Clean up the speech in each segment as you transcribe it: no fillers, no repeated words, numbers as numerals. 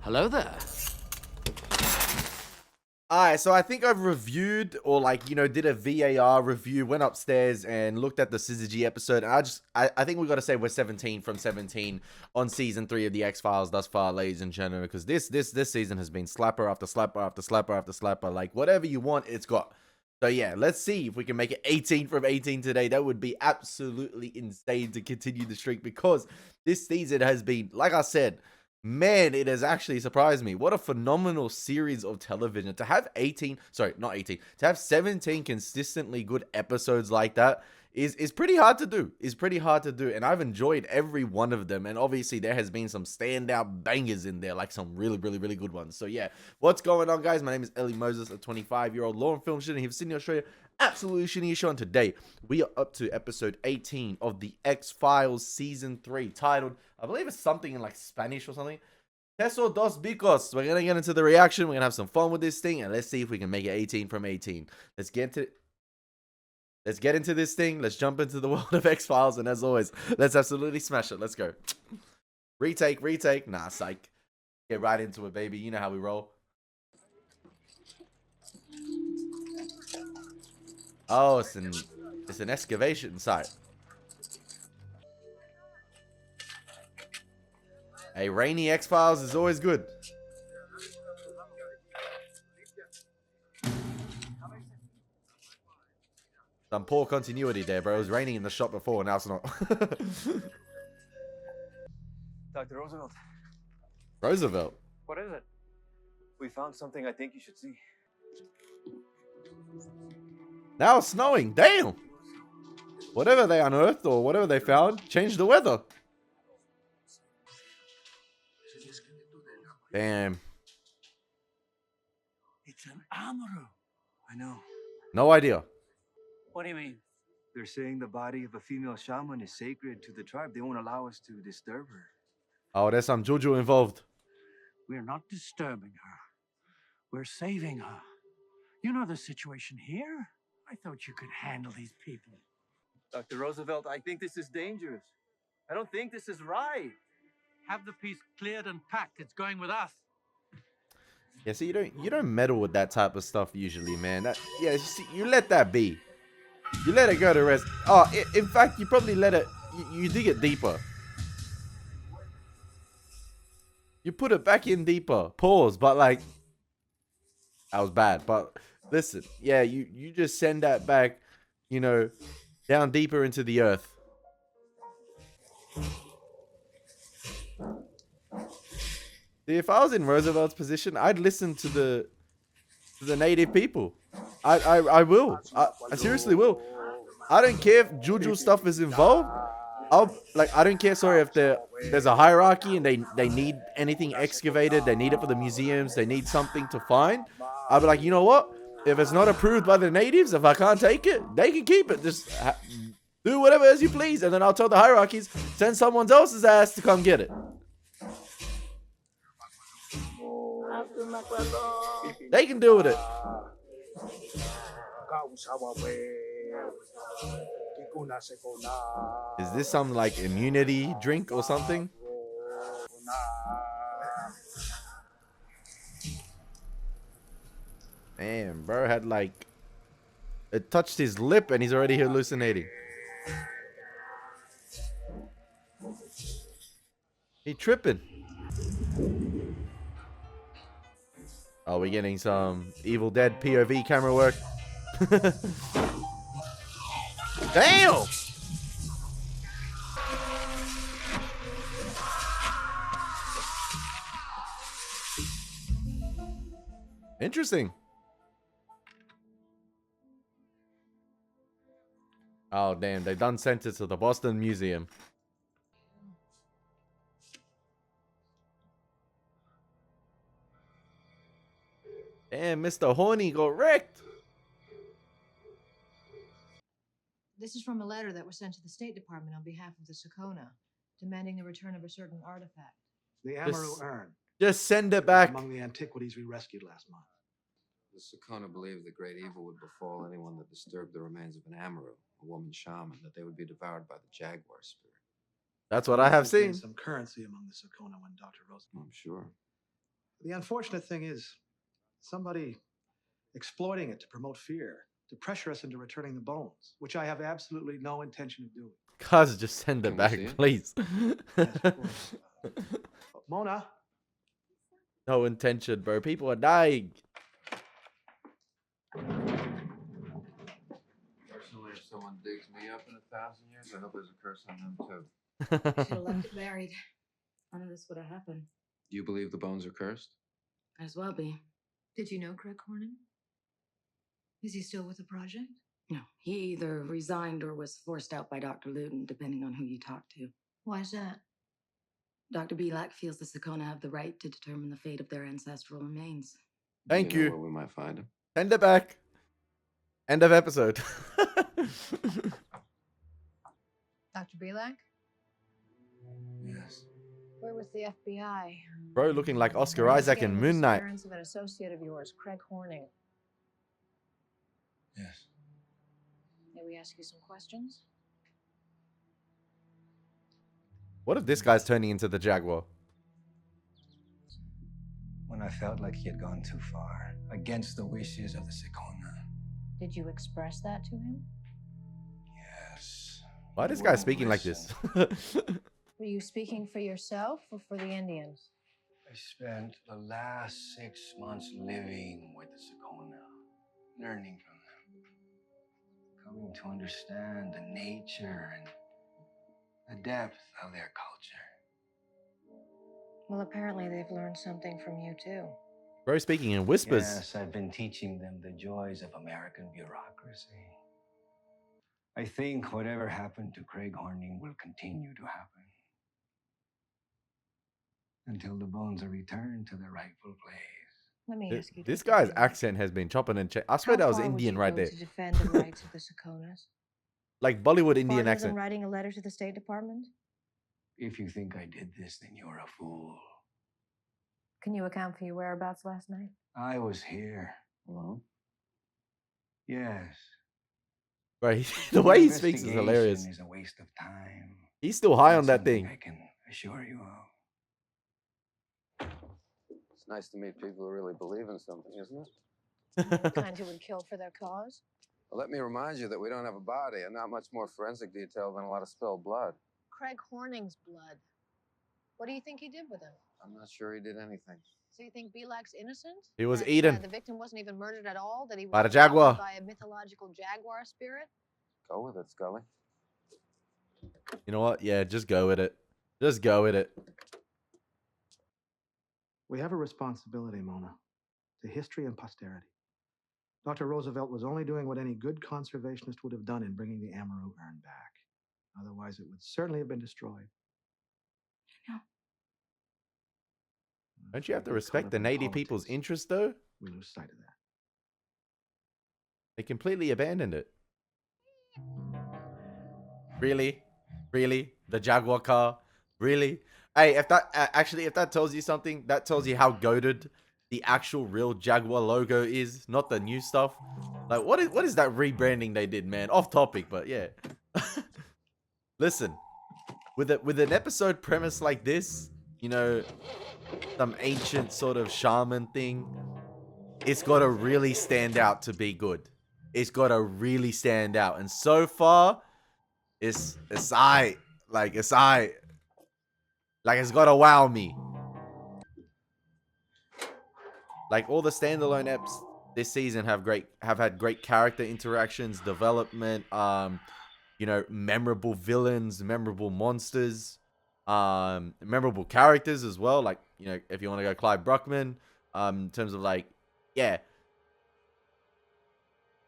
Hello there. Alright, so I think I've reviewed or did a VAR review, went upstairs and looked at the s3ep18 episode. And I think we got to say we're 17 from 17 on season 3 of the X-Files thus far, ladies and gentlemen, because this season has been slapper after slapper after slapper after slapper. Like, whatever you want, it's got. So yeah, let's see if we can make it 18 from 18 today. That would be absolutely insane to continue the streak, because this season has been, like I said, man, it has actually surprised me. What a phenomenal series of television. To have 18, sorry, not 18, to have 17 consistently good episodes like that is pretty hard to do. Is pretty hard to do. And I've enjoyed every one of them. And obviously there has been some standout bangers in there, like some really good ones. So yeah, what's going on, guys? My name is Elie Moses, a 25-year-old law and film student here from Sydney, Australia. Absolutely shitty show. And today we are up to episode 18 of the X-Files season 3, titled, I believe it's something in like Spanish or something, Teso dos Bichos. We're gonna get into the reaction. We're gonna have some fun with this thing, and let's see if we can make it 18 from 18. Let's get into this thing. Let's jump into the world of X-Files, and as always, let's absolutely smash it. Let's go. Retake. Nah, psych. Get right into it, baby. You know how we roll. Oh, it's an excavation site. A rainy X-Files is always good. Some poor continuity there, bro. It was raining in the shop before, now it's not. Dr. Roosevelt. Roosevelt? What is it? We found something I think you should see. Now it's snowing. Damn. Whatever they unearthed or whatever they found changed the weather. Damn. It's an Amaru. I know. No idea. What do you mean? They're saying the body of a female shaman is sacred to the tribe. They won't allow us to disturb her. Oh, there's some juju involved. We're not disturbing her. We're saving her. You know the situation here? I thought you could handle these people. Dr. Roosevelt, I think this is dangerous. I don't think this is right. Have the piece cleared and packed. It's going with us. Yeah, see, you don't meddle with that type of stuff usually, man. You let that be. You let it go to rest. Oh, in fact, you probably let it. You dig it deeper. You put it back in deeper. Pause. But like, that was bad. But listen, yeah, you just send that back, down deeper into the earth. See, if I was in Roosevelt's position, I'd listen to the native people. I will. I seriously will. I don't care if juju stuff is involved. I don't care. Sorry, if there's a hierarchy and they need anything excavated, they need it for the museums, they need something to find. I'll be like, you know what? If it's not approved by the natives, if I can't take it, they can keep it. Just do whatever as you please, and then I'll tell the hierarchies, send someone else's ass to come get it. They can deal with it. Is this some like immunity drink or something? Man, bro had like, it touched his lip and he's already hallucinating. He tripping. Oh, we're getting some Evil Dead POV camera work. Damn! Interesting. Oh, damn. They done sent it to the Boston Museum. Damn, Mr. Horny got wrecked. This is from a letter that was sent to the State Department on behalf of the Sakona, demanding the return of a certain artifact. The Amaru urn. Just send it back. Among the antiquities we rescued last month. The Sakona believed the great evil would befall anyone that disturbed the remains of an Amaru, a woman shaman, that they would be devoured by the jaguar spirit. That's what I have seen. Some currency among the Sakona when Dr. Roosevelt. I'm sure. The unfortunate thing is somebody exploiting it to promote fear, to pressure us into returning the bones, which I have absolutely no intention of doing. Guys, just send it Can we back, see it? please. Yes, of course. Mona, No intention, bro. People are dying. Personally, if someone digs me up in 1,000 years, I hope there's a curse on them too. Should have left it buried. None of this would have happened. Do you believe the bones are cursed? Might as well be. Did you know Craig Horning? Is he still with the project? No, he either resigned or was forced out by Dr. Luton, depending on who you talk to. Why is that? Dr. Belak feels the Sakona have the right to determine the fate of their ancestral remains. Thank Do you know you. where we might find them? Send it back. End of episode. Dr. Belak? Yes. Where was the FBI? Bro, looking like Oscar Isaac in Moon Knight. Parents of an associate of yours, Craig Horning. Yes. May we ask you some questions? What if this guy's turning into the Jaguar? When I felt like he had gone too far, against the wishes of the Sakona. Did you express that to him? Yes. Why this He guy wouldn't speaking like this? listen. Were you speaking for yourself or for the Indians? I spent the last 6 months living with the Sakona, learning from them, coming to understand the nature and the depth of their culture. Well, apparently they've learned something from you too. Bro speaking in whispers. Yes, I've been teaching them the joys of American bureaucracy. I think whatever happened to Craig Horning will continue to happen until the bones are returned to their rightful place. Let me ask you. This Dr. guy's Belak, accent has been chopping and I swear how that was far would Indian you right go there. to defend the rights of the Sakonas? Like Bollywood Indian Farther than accent. writing a letter to the State Department? If you think I did this, then you're a fool. Can you account for your whereabouts last night? I was here. Alone? Yes. Bro, the way he speaks is hilarious. Investigation is a waste of time. He's still high Not on that something thing. I can assure you of. It's nice to meet people who really believe in something, isn't it? The kind who would kill for their cause? Well, let me remind you that we don't have a body and not much more forensic detail than a lot of spilled blood. Craig Horning's blood. What do you think he did with him? I'm not sure he did anything. So you think Belak's innocent? He was That, eaten. The victim wasn't even murdered at all? That he was By the jaguar. adopted by a mythological jaguar spirit? Go with it, Scully. You know what? Yeah, just go with it. Just go with it. we have a responsibility, Mona, to history and posterity. Dr. Roosevelt was only doing what any good conservationist would have done in bringing the Amaru urn back. Otherwise, it would certainly have been destroyed. No. Don't you have If to we get respect caught the up in native people's politics, interest, though? we lose sight of that. They completely abandoned it. Really? Really? The Jaguar car? Really? Hey, if that actually, if that tells you something, that tells you how goated the actual real Jaguar logo is, not the new stuff. Like, what is that rebranding they did, man? Off topic, but yeah. Listen, with an episode premise like this, you know, some ancient sort of shaman thing, it's got to really stand out to be good. It's got to really stand out, and so far, it's aight. Like, it's aight. Like, it's got to wow me. Like, all the standalone eps this season have had great character interactions, development, you know, memorable villains, memorable monsters, memorable characters as well. Like, you know, if you want to go Clive Bruckman, in terms of like, yeah,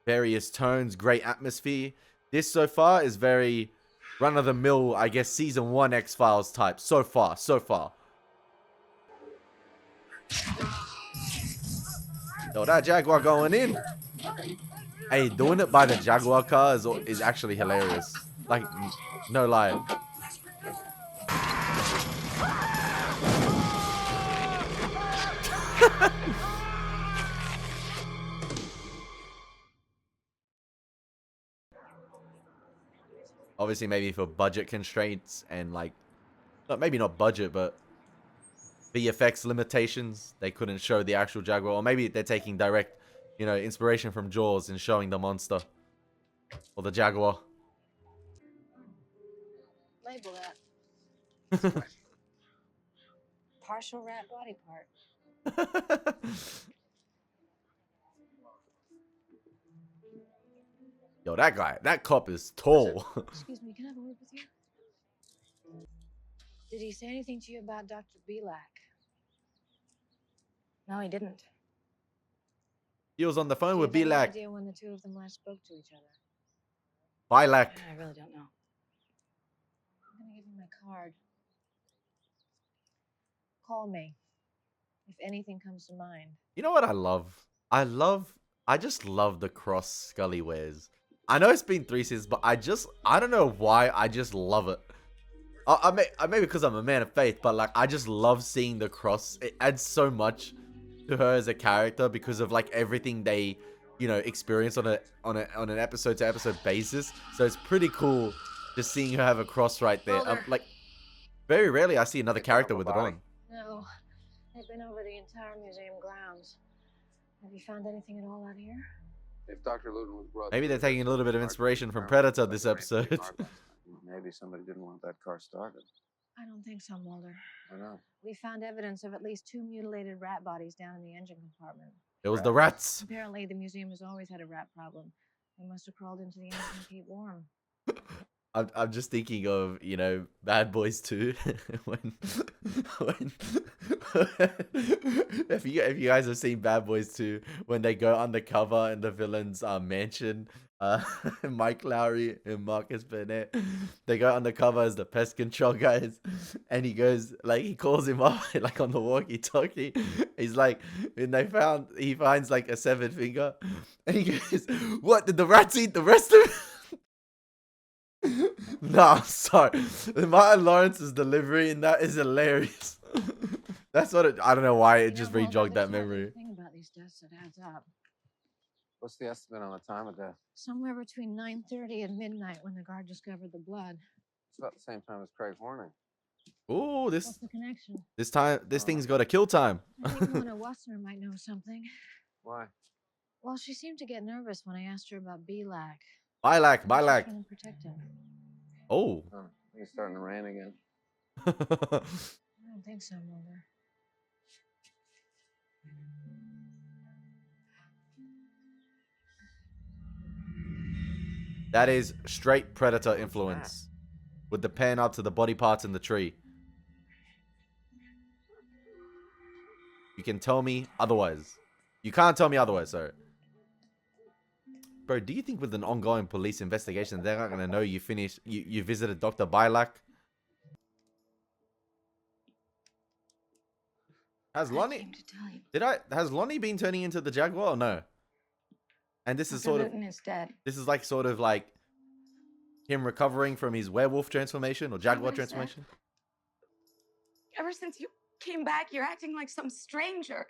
various tones, great atmosphere. This so far is very run-of-the-mill, I guess, season 1 X-Files type. So far. Yo, that Jaguar going in. Hey, doing it by the Jaguar car is actually hilarious. Like, no lie. Obviously, maybe for budget constraints and like, maybe not budget, but VFX limitations. They couldn't show the actual jaguar, or maybe they're taking direct, inspiration from Jaws and showing the monster or the jaguar. Label that. Partial rat body part. Yo, that cop is tall. Excuse me, can I have a word with you? Did he say anything to you about Dr. Belak? No, he didn't. He was on the phone Do you with have any Bilak. idea when the two of them last spoke to each other? Bilak. I really don't know. I'm gonna give you my card. Call me if anything comes to mind. You know what I love? I just love the cross Scully wears. I know it's been 3 seasons, but I don't know why, I just love it. Maybe because I'm a man of faith, but like, I just love seeing the cross. It adds so much to her as a character because of like everything they, experience on an episode to episode basis. So it's pretty cool just seeing her have a cross right there. Like, very rarely I see another character with it on. No, they've been over the entire museum grounds. Have you found anything at all out here? If Dr. Luton was brought Maybe they're through, taking a little bit of Mark inspiration from found Predator like this a episode. car last night. Maybe somebody didn't want that car started. I don't think so, Mulder. I know. We found evidence of at least 2 mutilated rat bodies down in the engine compartment. It was the rats. Apparently, the museum has always had a rat problem. They must have crawled into the engine to keep warm. I'm just thinking of, Bad Boys 2 when if you guys have seen Bad Boys 2, when they go undercover in the villain's mansion, Mike Lowry and Marcus Burnett, they go undercover as the pest control guys, and he calls him up like on the walkie-talkie. He's like, and he finds like a 7th finger, and he goes, "What, did the rats eat the rest of it?" Nah, sorry. Martin Lawrence's delivery in that is hilarious. That's what I don't know why it just re-jogged that memory. Thing about these deaths that adds up. What's the estimate on the time of death? Somewhere between 9:30 and midnight when the guard discovered the blood. It's about the same time as Craig Horning. Ooh, What's the connection? this thing's got a kill time. I think Mona Wassner might know something. Why? Well, she seemed to get nervous when I asked her about Belak. Bilak. She's gonna protect him. Oh. Oh, it's starting to rain again. I don't think so, Mulder. That is straight Predator influence, with the pan up to the body parts in the tree. You can tell me otherwise. You can't tell me otherwise, sorry. Bro, do you think with an ongoing police investigation they're not gonna know you visited Dr. Bilak? Has Lonnie has Lonnie been turning into the Jaguar or no? And this is Dr. Luton is dead. This is like sort of like him recovering from his werewolf transformation or Jaguar What is that? transformation. Ever since you came back, you're acting like some stranger.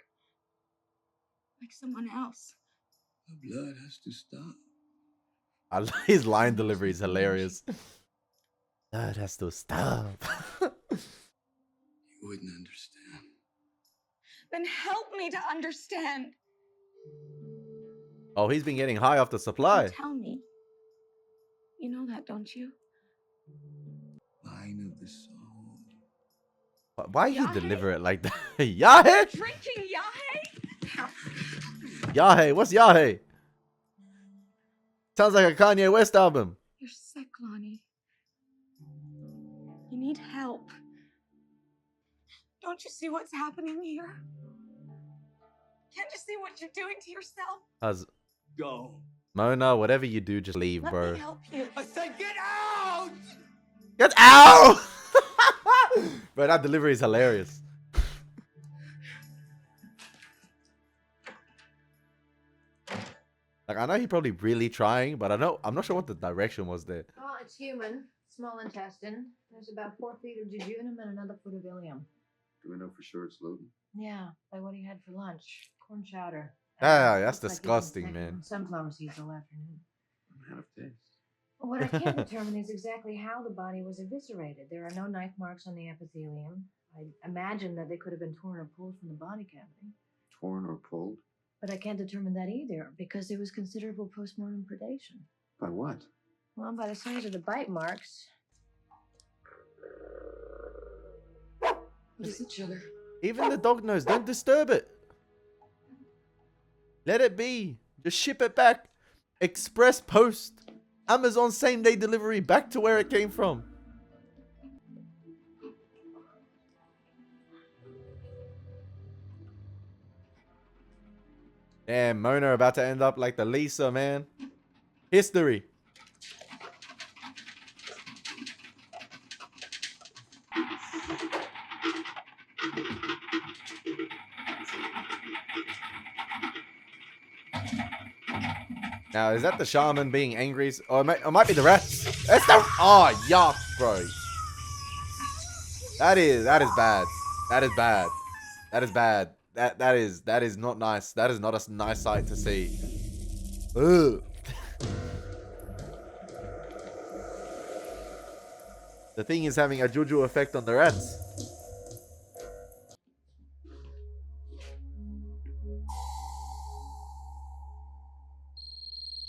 Like someone else. The blood has to stop. His line delivery is hilarious. That has to stop. You wouldn't understand. Then help me to understand. Oh, he's been getting high off the supply. Tell me. You know that, don't you? Line of the soul. Why you Yahe? deliver it like that? Yahe? Drinking Yahe? Yahe? What's Yahe? Sounds like a Kanye West album. You're sick, Lonnie. You need help. Don't you see what's happening here? Can't you see what you're doing to yourself? Go. Mona, whatever you do, just leave, Let bro. me help you. I said get out! Get out! Bro, that delivery is hilarious. Like, I know he probably really trying, but I'm not sure what the direction was there. Well, it's human. Small intestine. There's about 4 feet of jejunum and another foot of ileum. Do we know for sure it's Luton? Yeah, by what he had for lunch. Corn chowder. Ah, And that's looks like he's disgusting, been man. taking Sunflower seeds all afternoon. A man of taste. What I can't determine is exactly how the body was eviscerated. There are no knife marks on the epithelium. I imagine that they could have been torn or pulled from the body cavity. Torn or pulled? But I can't determine that either, because there was considerable postmortem predation. By what? Well, by the size of the bite marks. What is it, sugar? Even the dog knows. Don't disturb it. Let it be. Just ship it back. Express post. Amazon same day delivery back to where it came from. Damn, Mona about to end up like the Lisa, man. History. Now, is that the shaman being angry? Or it might be the rats. That's the... Oh, yuck, bro. That is bad. That is bad. That is bad. That is not nice. That is not a nice sight to see. Ugh. The thing is having a juju effect on the rats.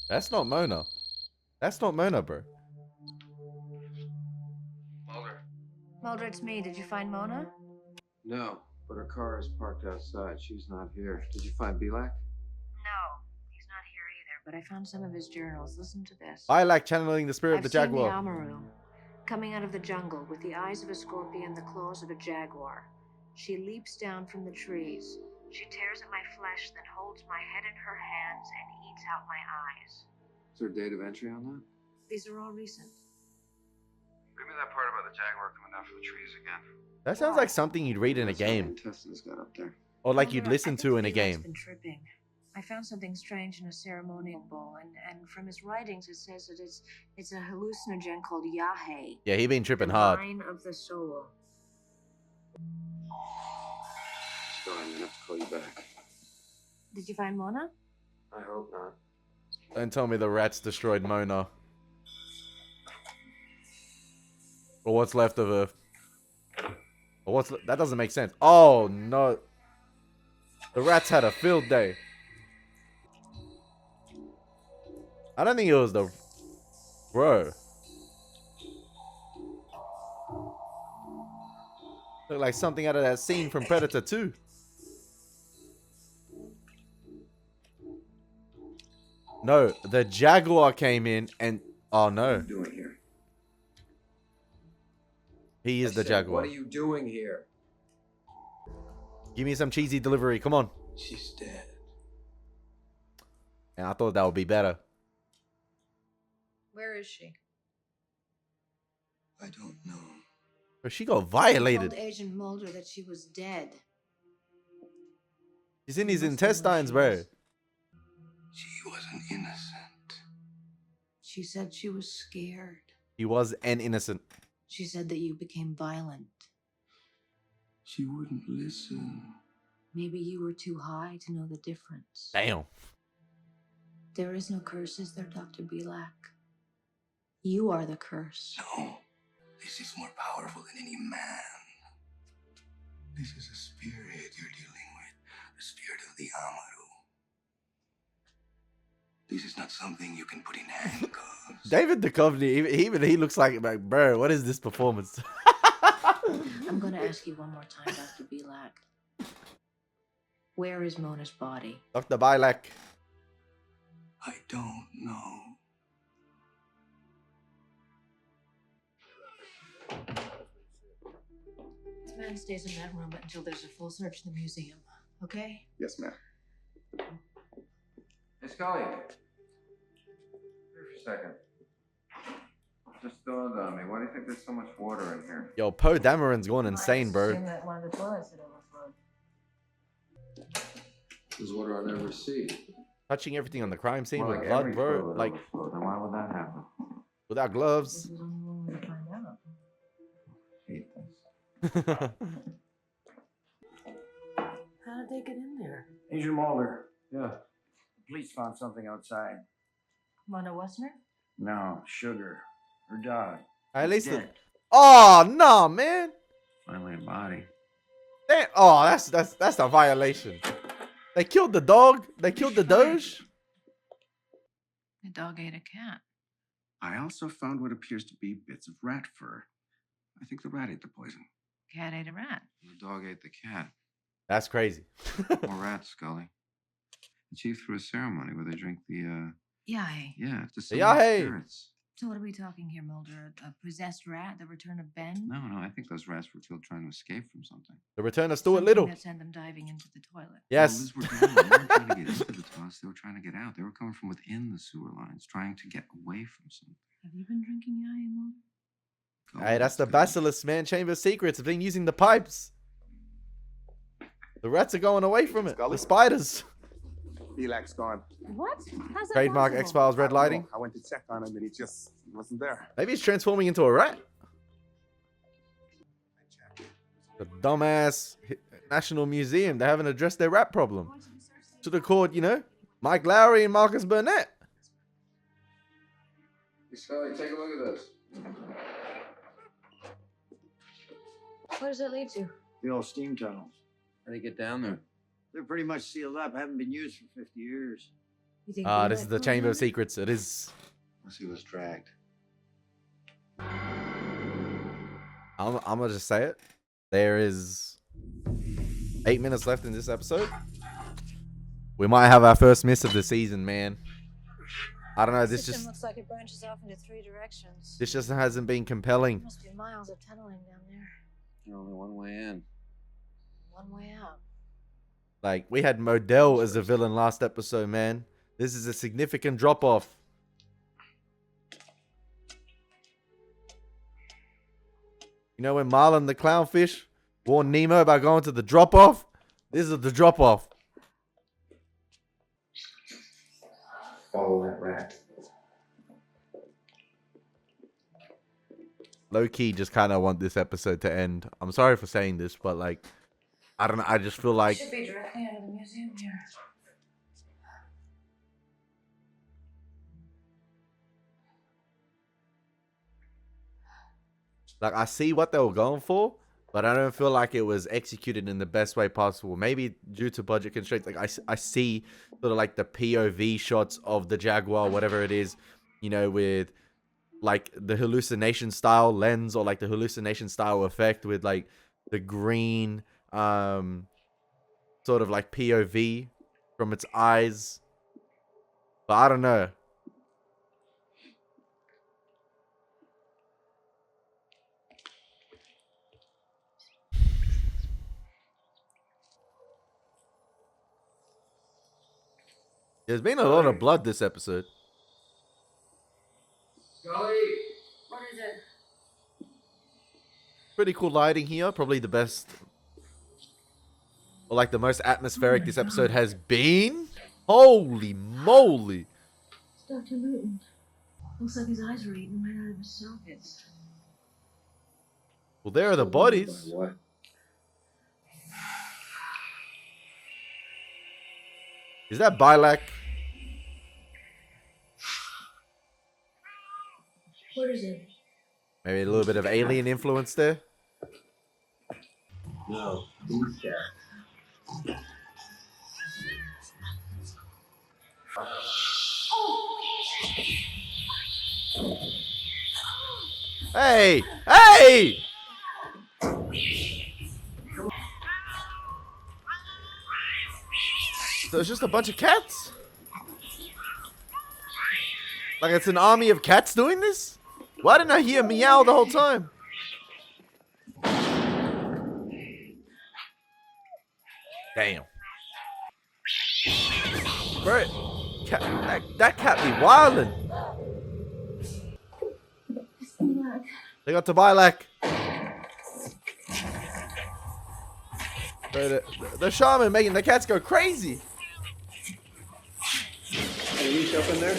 That's not Mona. That's not Mona, bro. Mulder. Mulder, it's me. Did you find Mona? No, but her car is parked outside. She's not here. Did you find Belak? No, he's not here either. But I found some of his journals. Listen to this. I like channeling the spirit of the I've seen jaguar. the Amaru coming out of the jungle with the eyes of a scorpion, the claws of a jaguar. She leaps down from the trees. She tears at my flesh, then holds my head in her hands and eats out my eyes. Is there a date of entry on that? These are all recent. Give me that part about the jaguar coming down from the trees again. That sounds like something you'd read in a That's what game. Intestines got up there. Or like you'd Mulder, listen I to think in a Belak's game. been tripping. I found something strange in a ceremonial bowl, and from his writings it says that it's a hallucinogen called yahe. Yeah, he been tripping the hard. wine of the soul. Sorry, I'm gonna have to call you back. Did you find Mona? I hope not. Don't tell me the rats destroyed Mona. Or what's left of her. Or that doesn't make sense. Oh, no. The rats had a field day. I don't think it was the... Bro. Looked like something out of that scene from Predator 2. No, the jaguar came in and... Oh, no. What are you doing here? He is I the said, jaguar. What are you doing here? Give me some cheesy delivery. Come on. She's dead. And I thought that would be better. Where is she? I don't know. But she got I violated. told Agent Mulder that she was dead. He's in his Must be where intestines, she bro. is. She wasn't innocent. She said she was scared. He was an innocent. She said that you became violent. She wouldn't listen. Maybe you were too high to know the difference. Damn. There is no curse, is there, Dr. Belak? You are the curse. No. This is more powerful than any man. This is a spirit you're dealing with. The spirit of the Amaru. This is not something you can put in handcuffs. David Duchovny, even he looks like, bro, what is this performance? I'm going to ask you one more time, Dr. Belak. Where is Mona's body? Dr. Bilak. I don't know. This man stays in that room until there's a full search of the museum, okay? Yes, ma'am. Hey, Scully. Here for a second. Just dawned on me. Why do you think there's so much water in here? Yo, Poe Dameron's going insane, I bro. assume that one of the toilets had overflowed. There's water I'll never see. Touching everything on the crime scene More with like blood, every bro. toilet Like, overflowed. Then why would that happen? without This gloves. was only one way to find out. Hate this. How did they get in there? Agent Mulder, Yeah. the police found something outside. Mona Wessner? No, Sugar. Her dog. At least Dead. Oh, no, man. Finally a body. Oh, that's a violation. They killed the dog. They killed the Doge. The dog ate a cat. I also found what appears to be bits of rat fur. I think the rat ate the poison. Cat ate a rat. The dog ate the cat. That's crazy. More rats, Scully. The chief threw a ceremony where they drink the, Yay. yeah, to Yeah, summon hey. spirits. So what are we talking here, Mulder? A possessed rat? The return of Ben? No, I think those rats were killed trying to escape from something. The return of Stuart Something Little. that sent them diving into the toilet. Yes. Well, these were down. They weren't trying to get into the toilets. They were trying to get out. They were coming from within the sewer lines, trying to get away from something. Have you been drinking Yay, Mulder? Hey, that's the Scully. basilisk, man. Chamber of Secrets. I've been using the pipes. The rats are going away from it. The spiders. Elak's gone. What? How's that Trademark possible? X-Files red lighting. I went to check on him and he just wasn't there. Maybe he's transforming into a rat. The dumbass National Museum. They haven't addressed their rat problem. Should have called, you know, Mike Lowry and Marcus Burnett. Hey, Scully, take a look at this. Where does that lead to? The old steam tunnels. How do you get down there? They're pretty much sealed up. Haven't been used for 50 years. You think This is the Chamber of Secrets. It is. Unless he was dragged. I'm gonna just say it. There is 8 minutes left in this episode. We might have our first miss of the season, man. I don't know. This system just looks like it branches off into 3 directions. this just hasn't been compelling. Must be miles of tunneling down there. There's only one way in. One way out. Like, we had Modell as a villain last episode, man. This is a significant drop off. You know when Marlin the clownfish warned Nemo about going to the drop off? This is the drop off. Follow that rat. Low key, just kind of want this episode to end. I'm sorry for saying this, but like, I don't know. I just feel like Should be directly out of the museum here. I see what they were going for, but I don't feel like it was executed in the best way possible. Maybe due to budget constraints. Like I see sort of like the POV shots of the Jaguar, whatever it is, you know, with like the hallucination style lens or like the hallucination style effect with like the green sort of like POV from its eyes. But I don't know. There's been a lot of blood this episode. Scully! What is it? Pretty cool lighting here. Probably the best, or like the most atmospheric this episode has been. Holy moly. It's Dr. Luton. Looks like his eyes were eaten right out of his sockets. Well, there are the bodies. What? Is that Bilak? What is it? Maybe a little bit of alien influence there. No. Who's that? Hey! Hey! So it's just a bunch of cats? Like it's an army of cats doing this? Why didn't I hear meow the whole time? Damn. Bro, that cat be wildin'. They got to Bilak. Bro, the shaman making the cats go crazy. Can you reach up in there?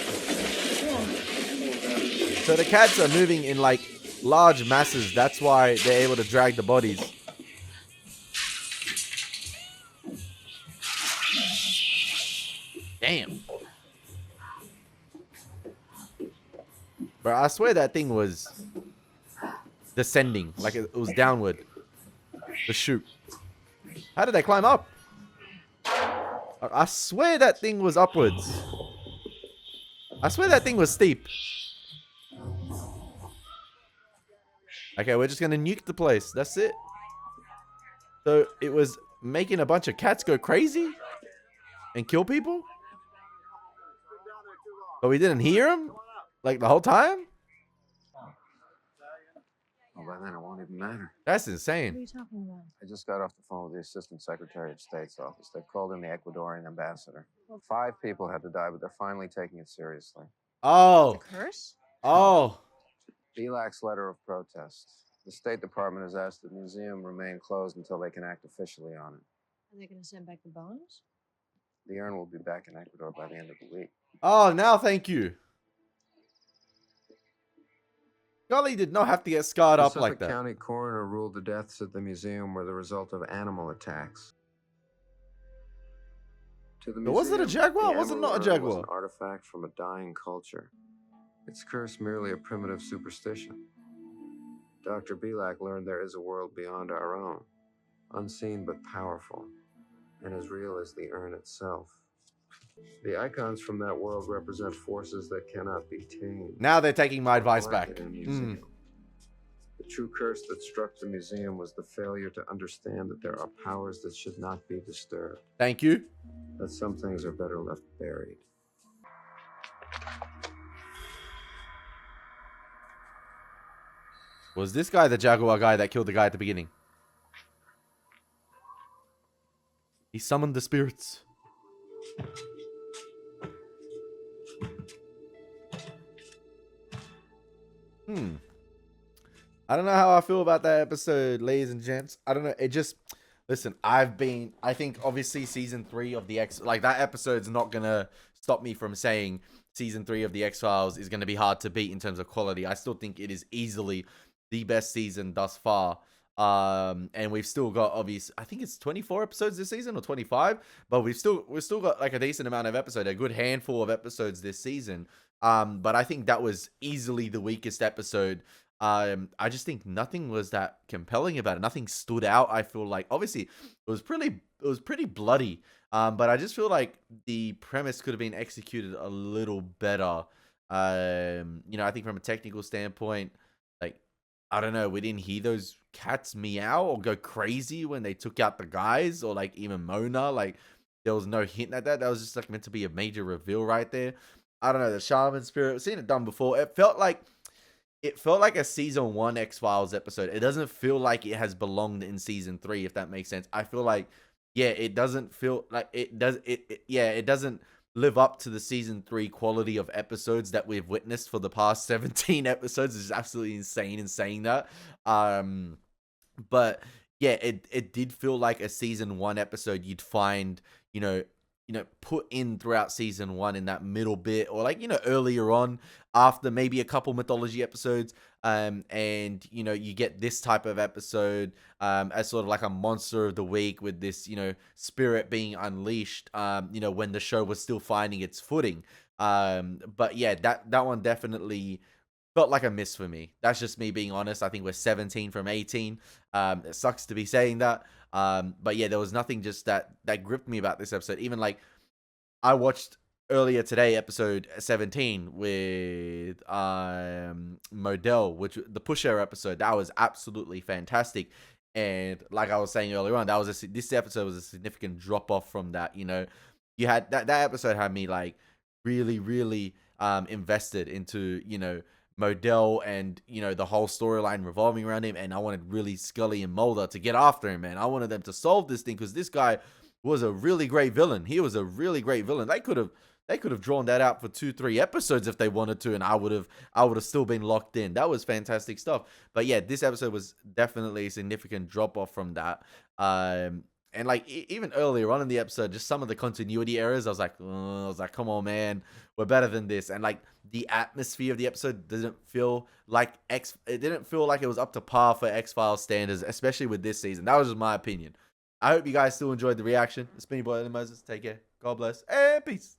So the cats are moving in like large masses. That's why they're able to drag the bodies. Damn. Bro, I swear that thing was descending. Like it was downward. The chute. How did they climb up? I swear that thing was upwards. I swear that thing was steep. Okay, we're just gonna nuke the place. That's it. So it was making a bunch of cats go crazy and kill people? But we didn't hear them? Like the whole time? Well, by then it won't even matter. That's What are insane. you talking about? I just got off the phone with the Assistant Secretary of State's office. They called in the Ecuadorian ambassador. 5 people had to die, but they're finally taking it seriously. Oh. Curse? Oh. Bilak's letter of protest. The State Department has asked the museum remain closed until they can act officially on it. Are they going to send back the bones? The urn will be back in Ecuador by the end of the week. Oh, now thank you. Golly did not have to get scarred up like The that. County coroner ruled the deaths at the museum were the result of animal attacks. To the But was it a museum, jaguar? the Was it not a Emerald Urn was jaguar? an artifact from a dying culture. Its curse merely a primitive superstition. Dr. Bilak learned there is a world beyond our own, unseen but powerful, and as real as the urn itself. The icons from that world represent forces that cannot be tamed. Now they're taking my advice back. Collected in a museum. The true curse that struck the museum was the failure to understand that there are powers that should not be disturbed. Thank you. That some things are better left buried. Was this guy the jaguar guy that killed the guy at the beginning? He summoned the spirits. I don't know how I feel about that episode, ladies and gents. I don't know. It just, listen, I think obviously season 3 of the like that episode's not going to stop me from saying season 3 of the X-Files is going to be hard to beat in terms of quality. I still think it is easily the best season thus far. And we've still got I think it's 24 episodes this season or 25, but we've still got like a decent amount of episodes, a good handful of episodes this season. But I think that was easily the weakest episode. I just think nothing was that compelling about it. Nothing stood out. I feel like obviously it was pretty bloody. But I just feel like the premise could have been executed a little better. I think from a technical standpoint, like, I don't know, we didn't hear those cats meow or go crazy when they took out the guys, or like even Mona. Like, there was no hint at that. That was just like meant to be a major reveal right there. I don't know, the shaman spirit, I've seen it done before. It felt like a season 1 X-Files episode. It doesn't feel like it has belonged in season 3, if that makes sense. I feel like, yeah, it doesn't feel like it does. It doesn't live up to the season 3 quality of episodes that we've witnessed for the past 17 episodes. It's absolutely insane in saying that. But yeah, it did feel like a season 1 episode you'd find, put in throughout season 1 in that middle bit, or like, earlier on after maybe a couple mythology episodes. And you get this type of episode as sort of like a monster of the week with this, spirit being unleashed, when the show was still finding its footing. But yeah, that one definitely felt like a miss for me. That's just me being honest. I think we're 17 from 18. It sucks to be saying that. But yeah, there was nothing just that gripped me about this episode. Even like, I watched earlier today episode 17 with Modell, which the Pusher episode, that was absolutely fantastic. And like I was saying earlier on, this episode was a significant drop off from that. You had that episode had me like really invested into Modell and the whole storyline revolving around him, and I wanted really Scully and Mulder to get after him, man. I wanted them to solve this thing because this guy was a really great villain. He was a really great villain. They could have drawn that out for 2-3 episodes if they wanted to, and I would have still been locked in. That was fantastic stuff. But yeah, this episode was definitely a significant drop off from that. And like even earlier on in the episode, just some of the continuity errors, I was like, come on, man, we're better than this. And like the atmosphere of the episode didn't feel like it was up to par for X-Files standards, especially with this season. That was just my opinion. I hope you guys still enjoyed the reaction. It's been your boy Elie Moses. Take care. God bless and peace.